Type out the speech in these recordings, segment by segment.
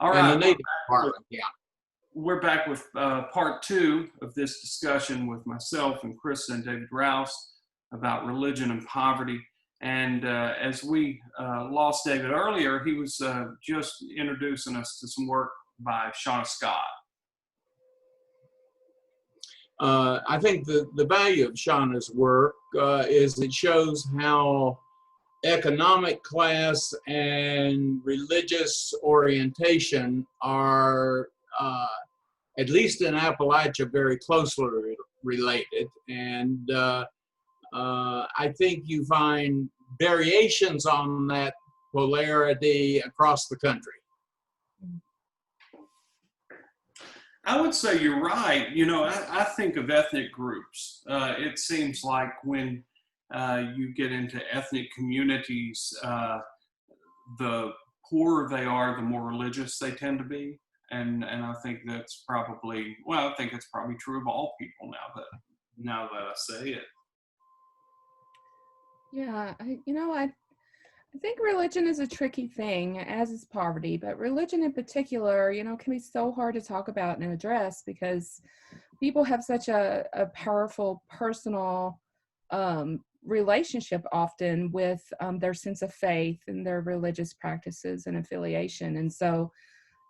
All And the right, Navy Department, yeah. we're back with part two of this discussion with myself and Christa and David Rouse about religion and poverty. And as we lost David earlier, he was just introducing us to some work by Shauna Scott. I think the value of Shauna's work is it shows how economic class and religious orientation are, at least in Appalachia, very closely related. And I think you find variations on that polarity across the country. I would say you're right. You know, I think of ethnic groups. It seems like when you get into ethnic communities, the poorer they are, the more religious they tend to be. And I think that's probably, well, I think it's probably true of all people now that I say it. Yeah, I think religion is a tricky thing, as is poverty, but religion in particular, can be so hard to talk about and address because people have such a powerful personal relationship often with their sense of faith and their religious practices and affiliation. And so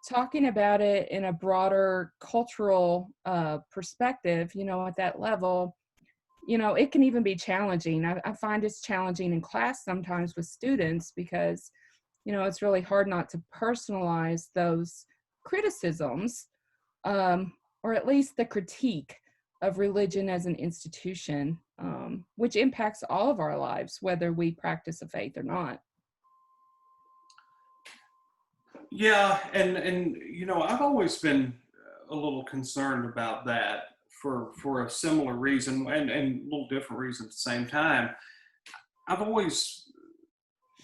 talking about it in a broader cultural perspective, at that level, it can even be challenging. I find it's challenging in class sometimes with students because, it's really hard not to personalize those criticisms, or at least the critique of religion as an institution, which impacts all of our lives, whether we practice a faith or not. Yeah, and I've always been a little concerned about that for a similar reason and a little different reason at the same time. I've always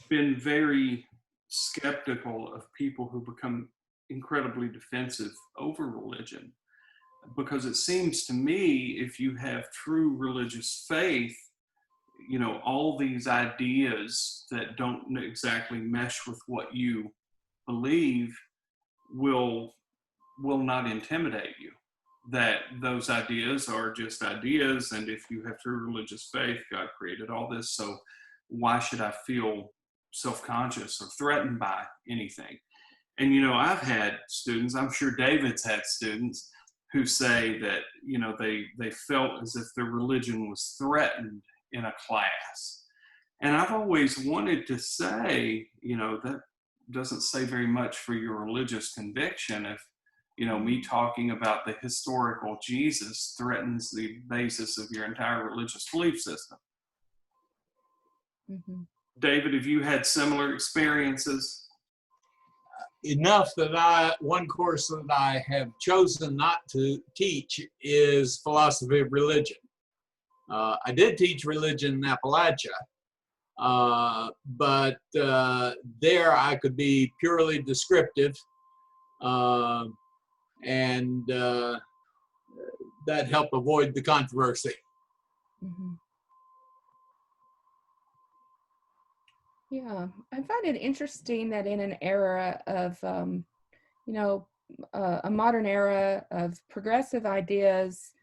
been very skeptical of people who become incredibly defensive over religion, because it seems to me if you have true religious faith, all these ideas that don't exactly mesh with what you believe will not intimidate you. That those ideas are just ideas, and if you have true religious faith, God created all this, so why should I feel self-conscious or threatened by anything? And I've had students, I'm sure David's had students who say that they felt as if their religion was threatened in a class. And I've always wanted to say, that doesn't say very much for your religious conviction if me talking about the historical Jesus threatens the basis of your entire religious belief system. Mm-hmm. David, have you had similar experiences? Enough that one course that I have chosen not to teach is philosophy of religion. I did teach religion in Appalachia, but there I could be purely descriptive. And that helped avoid the controversy. Mm-hmm. Yeah, I find it interesting that in an era of, a modern era of progressive ideas,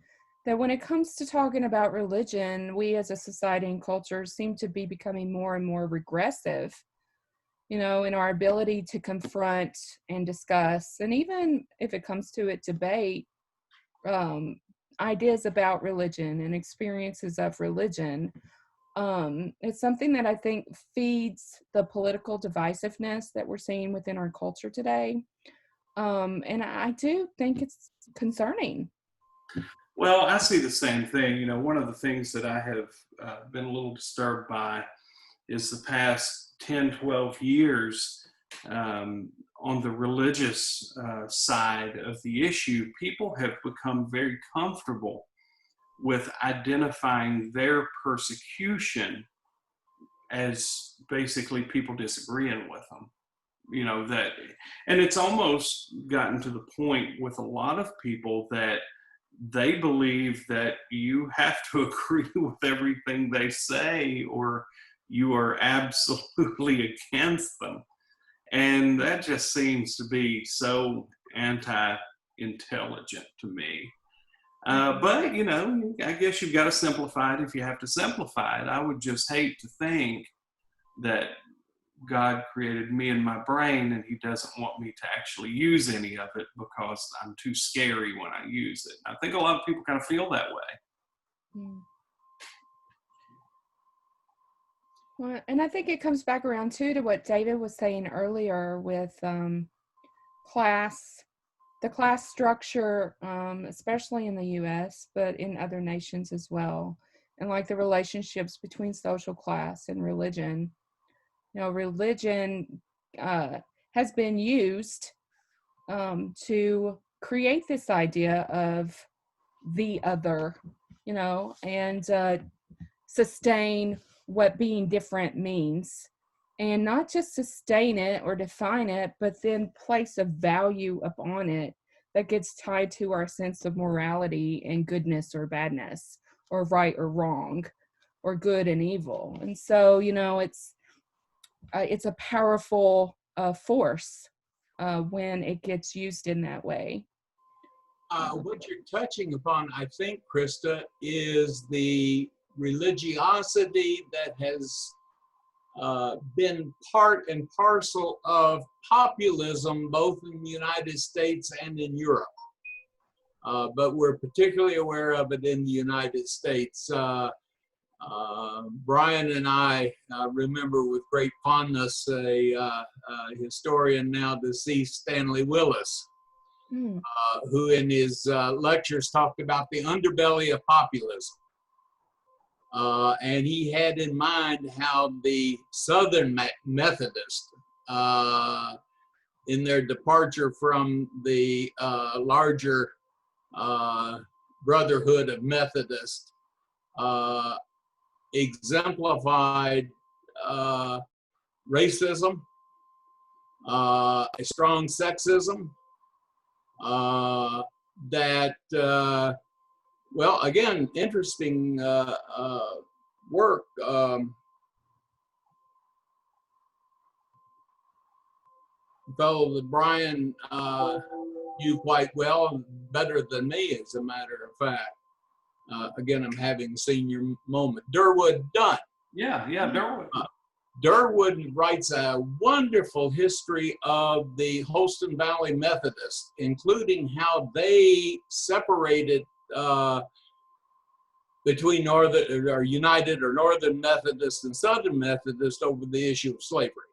that when it comes to talking about religion, we as a society and culture seem to be becoming more and more regressive, in our ability to confront and discuss, and even if it comes to it, debate ideas about religion and experiences of religion. It's something that I think feeds the political divisiveness that we're seeing within our culture today. And I do think it's concerning. Well, I see the same thing. One of the things that I have been a little disturbed by is the past 10, 12 years on the religious side of the issue, people have become very comfortable with identifying their persecution as basically people disagreeing with them. And it's almost gotten to the point with a lot of people that they believe that you have to agree with everything they say or you are absolutely against them. And that just seems to be so anti-intelligent to me. But, you know, I guess you've got to simplify it if you have to simplify it. I would just hate to think that God created me and my brain and he doesn't want me to actually use any of it because I'm too scary when I use it. I think a lot of people kind of feel that way. Mm. Well, and I think it comes back around too to what David was saying earlier with class, the class structure, especially in the US, but in other nations as well. And like the relationships between social class and religion. You know, religion has been used to create this idea of the other, you know, and sustain what being different means. And not just sustain it or define it, but then place a value upon it that gets tied to our sense of morality and goodness or badness, or right or wrong, or good and evil. And so, you know, it's a powerful force when it gets used in that way. What you're touching upon, I think, Christa, is the religiosity that has been part and parcel of populism, both in the United States and in Europe. But we're particularly aware of it in the United States. Brian and I remember with great fondness a historian now deceased, Stanley Willis, who in his lectures talked about the underbelly of populism. And he had in mind how the Southern Methodists, in their departure from the larger Brotherhood of Methodists, exemplified racism, a strong sexism, that, well, again, interesting work. Fellow that Brian knew quite well, better than me, as a matter of fact. Again, I'm having a senior moment. Durwood Dunn. Yeah, Durwood. Durwood writes a wonderful history of the Holston Valley Methodists, including how they separated between Northern or United or Northern Methodists and Southern Methodists over the issue of slavery.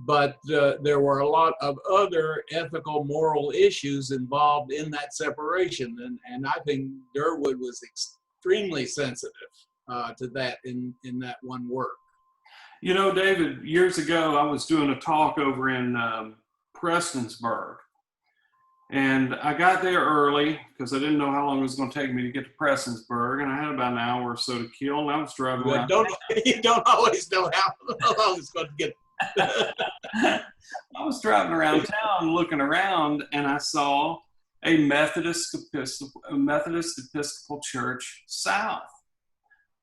But there were a lot of other ethical, moral issues involved in that separation. And I think Durwood was extremely sensitive to that in that one work. You know, David, years ago, I was doing a talk over in Prestonsburg. And I got there early because I didn't know how long it was going to take me to get to Prestonsburg. And I had about an hour or so to kill. And I was driving around. You don't always know how long it's going to get. I was driving around town looking around, and I saw a Methodist Episcopal Church South.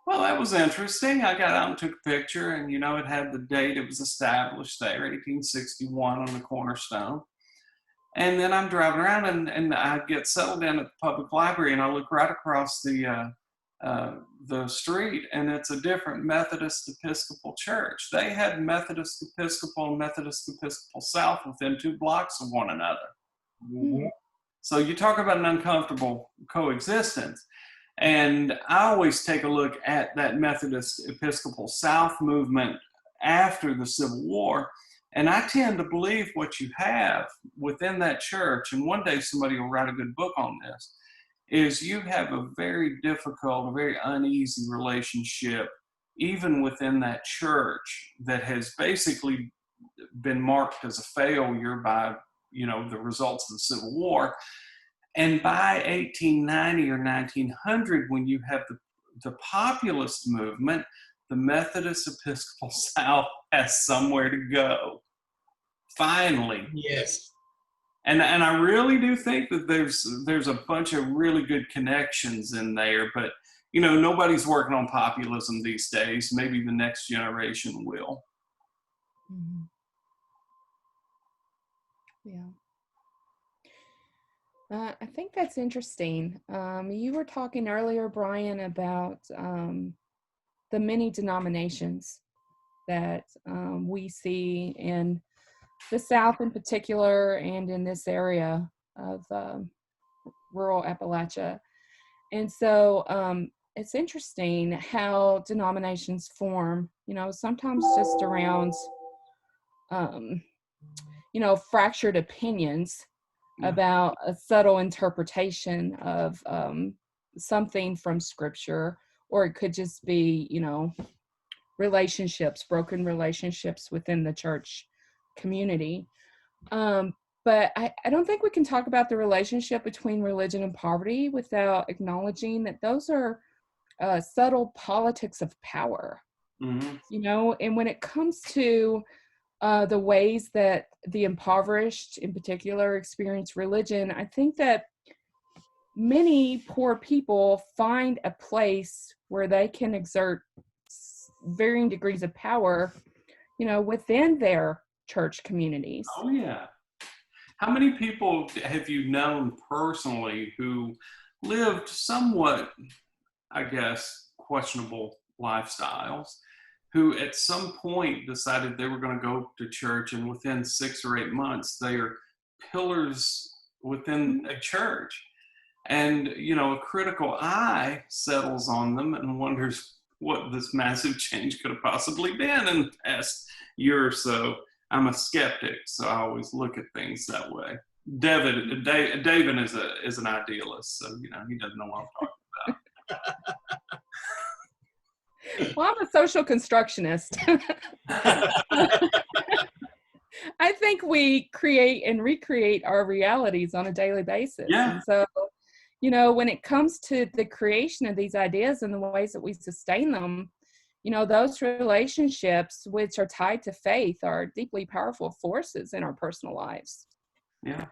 Well, that was interesting. I got out and took a picture, and, you know, it had the date it was established there, 1861 on the cornerstone. And then I'm driving around, and I get settled in at the public library, and I look right across the street, and it's a different Methodist Episcopal church. They had Methodist Episcopal and Methodist Episcopal South within 2 blocks of one another. Mm-hmm. So you talk about an uncomfortable coexistence. And I always take a look at that Methodist Episcopal South movement after the Civil War. And I tend to believe what you have within that church, and one day somebody will write a good book on this, is you have a very difficult, a very uneasy relationship, even within that church, that has basically been marked as a failure by, you know, the results of the Civil War. And by 1890 or 1900, when you have the populist movement, the Methodist Episcopal South has somewhere to go. Finally. Yes. And I really do think that there's a bunch of really good connections in there, but, you know, nobody's working on populism these days. Maybe the next generation will. Mhm. Yeah. I think that's interesting. You were talking earlier, Brian, about the many denominations that we see in the South in particular and in this area of rural Appalachia. And so it's interesting how denominations form, sometimes just around, um, fractured opinions Yeah. about a subtle interpretation of something from scripture, or it could just be, broken relationships within the church community. But I don't think we can talk about the relationship between religion and poverty without acknowledging that those are subtle politics of power, Mhm. and when it comes to the ways that the impoverished in particular experience religion, I think that many poor people find a place where they can exert varying degrees of power, within their church communities. Oh yeah. How many people have you known personally who lived somewhat, I guess, questionable lifestyles, who at some point decided they were going to go to church, and within 6 or 8 months, they are pillars within a church? And, a critical eye settles on them and wonders what this massive change could have possibly been in the past year or so. I'm a skeptic, so I always look at things that way. David is an idealist, so he doesn't know what I'm Well, I'm a social constructionist. talking I think we create and recreate our realities on a daily basis. Yeah, And so, when it comes to the creation of these ideas and the ways that we sustain them, those relationships which are tied to faith are deeply powerful forces in our personal lives. yeah.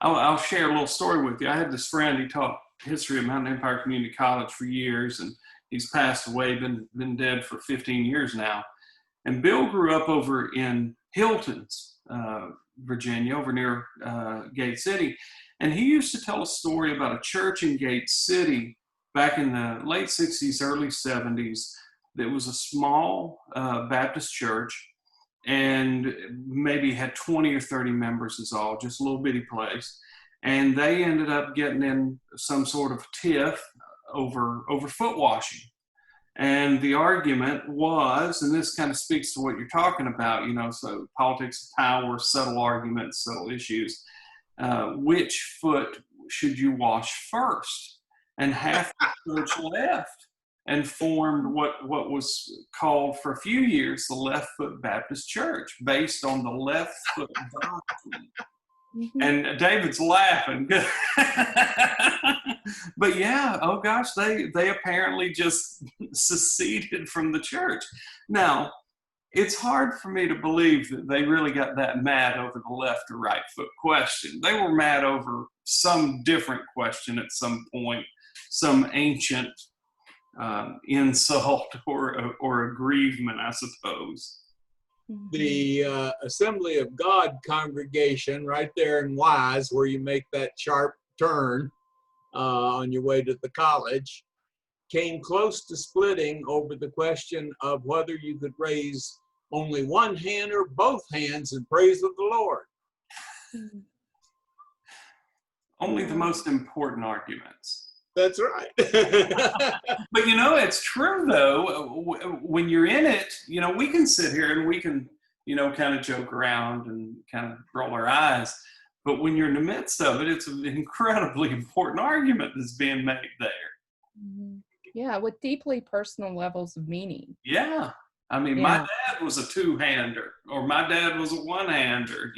I'll share a little story with you. I had this friend. He taught history at Mountain Empire Community College for years, and he's passed away. Been dead for 15 years now. And Bill grew up over in Hilton's, Virginia, over near Gate City. And he used to tell a story about a church in Gate City back in the late 60s, early 70s. That was a small Baptist church, and maybe had 20 or 30 members is all, just a little bitty place. And they ended up getting in some sort of tiff over foot washing. And the argument was, and this kind of speaks to what you're talking about, so politics of power, subtle arguments, subtle issues. Which foot should you wash first? And half the church left and formed what was called for a few years the Left Foot Baptist Church, based on the left foot doctrine. Mhm. And David's laughing. But yeah, oh gosh, they apparently just seceded from the church. Now, it's hard for me to believe that they really got that mad over the left or right foot question. They were mad over some different question at some point, some ancient insult or aggrievement, I suppose. The Assembly of God congregation right there in Wise, where you make that sharp turn on your way to the college, came close to splitting over the question of whether you could raise only one hand or both hands in praise of the Lord. Mhm. Only the most important arguments. That's right. But it's true though. When you're in it, we can sit here and we can, kind of joke around and kind of roll our eyes. But when you're in the midst of it, it's an incredibly important argument that's being made there. Mhm. Yeah, with deeply personal levels of meaning. Yeah. I mean, my Yeah. dad was a two-hander, or my dad was a one-hander,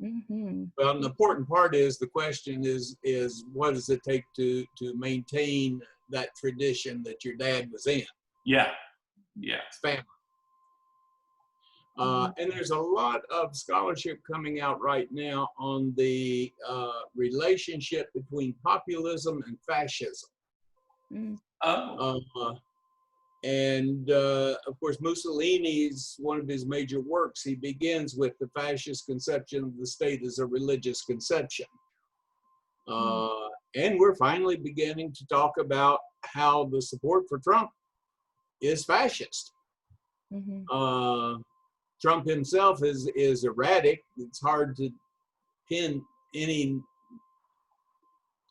Mm-hmm. Well, an important part is the question is what does it take to maintain that tradition that your dad was in? Yeah. Yeah. Family. And there's a lot of scholarship coming out right now on the relationship between populism and fascism. Mm. Oh. And of course, Mussolini's, one of his major works, he begins with the fascist conception of the state as a religious conception. And we're finally beginning to talk about how the support for Trump is fascist. Trump himself is erratic. It's hard to pin any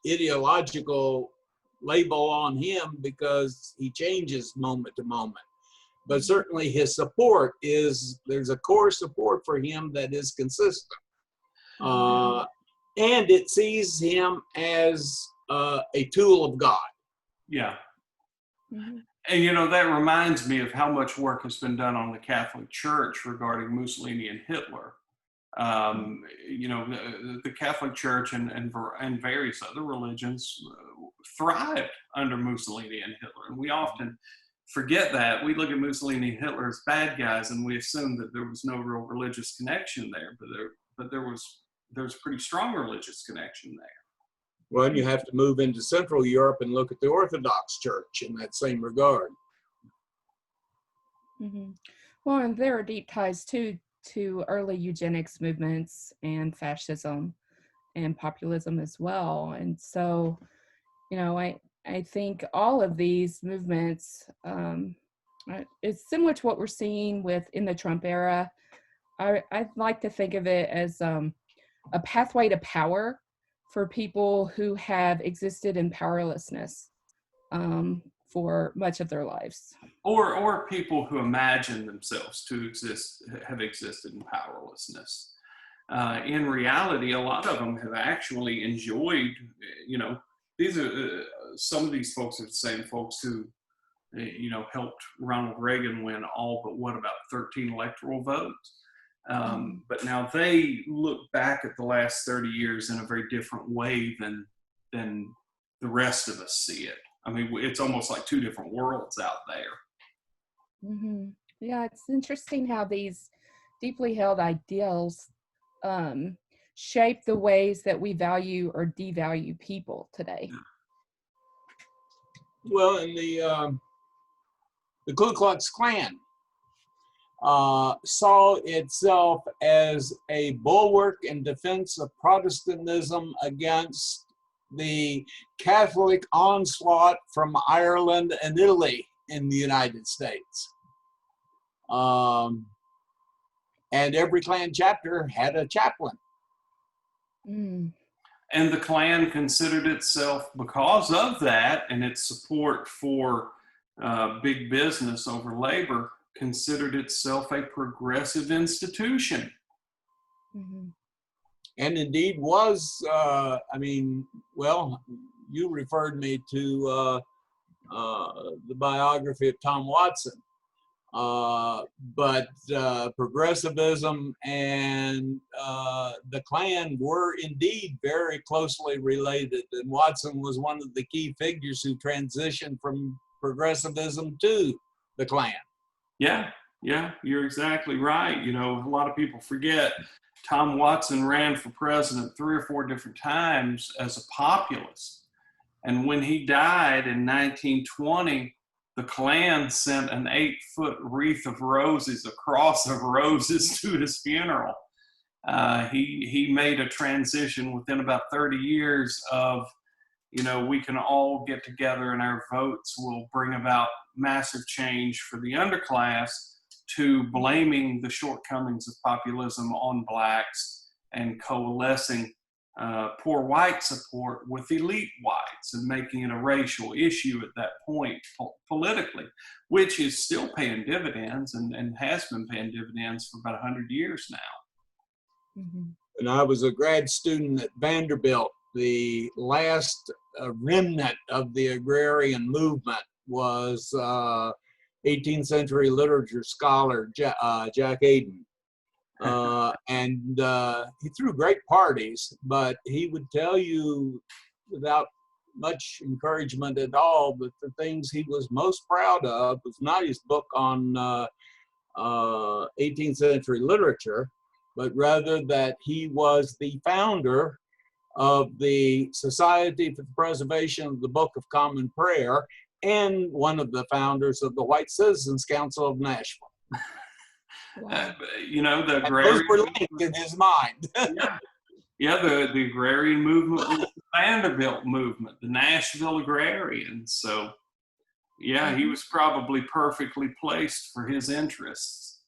ideological label on him because he changes moment to moment. But certainly his support there's a core support for him that is consistent. And it sees him as a tool of God. Yeah. And, you know, that reminds me of how much work has been done on the Catholic Church regarding Mussolini and Hitler. You know, the Catholic Church and various other religions thrived under Mussolini and Hitler. And we often forget that. We look at Mussolini and Hitler as bad guys, and we assume that there was no real religious connection there. But there was pretty strong religious connection there. Well, you have to move into Central Europe and look at the Orthodox Church in that same regard. Well, and there are deep ties too to early eugenics movements and fascism and populism as well. And so, you know, I think all of these movements, it's similar to what we're seeing in the Trump era. I'd like to think of it as a pathway to power for people who have existed in powerlessness for much of their lives. Or people who imagine themselves to have existed in powerlessness. In reality, a lot of them have actually enjoyed, you know, these are some of these folks are the same folks who, you know, helped Ronald Reagan win all but about 13 electoral votes. But now they look back at the last 30 years in a very different way than the rest of us see it. I mean, it's almost like two different worlds out there. Yeah, it's interesting how these deeply held ideals shape the ways that we value or devalue people today. Well, in the Ku Klux Klan saw itself as a bulwark in defense of Protestantism against the Catholic onslaught from Ireland and Italy in the United States. And every Klan chapter had a chaplain. And the Klan considered itself, because of that and its support for big business over labor, considered itself a progressive institution. And indeed was, I mean, well, you referred me to the biography of Tom Watson. But progressivism and the Klan were indeed very closely related. And Watson was one of the key figures who transitioned from progressivism to the Klan. Yeah, you're exactly right. You know, a lot of people forget Tom Watson ran for president 3 or 4 different times as a populist. And when he died in 1920, the Klan sent an 8-foot wreath of roses, a cross of roses, to his funeral. He made a transition within about 30 years of, you know, we can all get together and our votes will bring about massive change for the underclass, to blaming the shortcomings of populism on blacks and coalescing poor white support with elite whites and making it a racial issue at that point politically, which is still paying dividends and has been paying dividends for about 100 years now. And I was a grad student at Vanderbilt. The last remnant of the agrarian movement was 18th century literature scholar Jack Aden. And he threw great parties, but he would tell you without much encouragement at all that the things he was most proud of was not his book on 18th century literature, but rather that he was the founder of the Society for the Preservation of the Book of Common Prayer and one of the founders of the White Citizens Council of Nashville. Wow. You know, the And those agrarian were linked in his mind. yeah, yeah, the agrarian movement was the Vanderbilt movement, the Nashville agrarians. So, yeah, he was probably perfectly placed for his interests.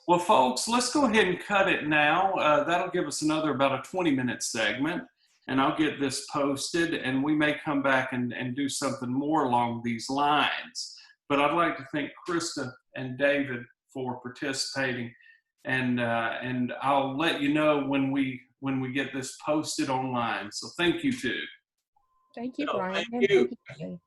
Well, folks, let's go ahead and cut it now. That'll give us another about a 20-minute segment, and I'll get this posted, and we may come back and do something more along these lines. But I'd like to thank Christa and David for participating, and I'll let you know when we get this posted online. So thank you too. Thank you, No, Brian. thank you. Thank you.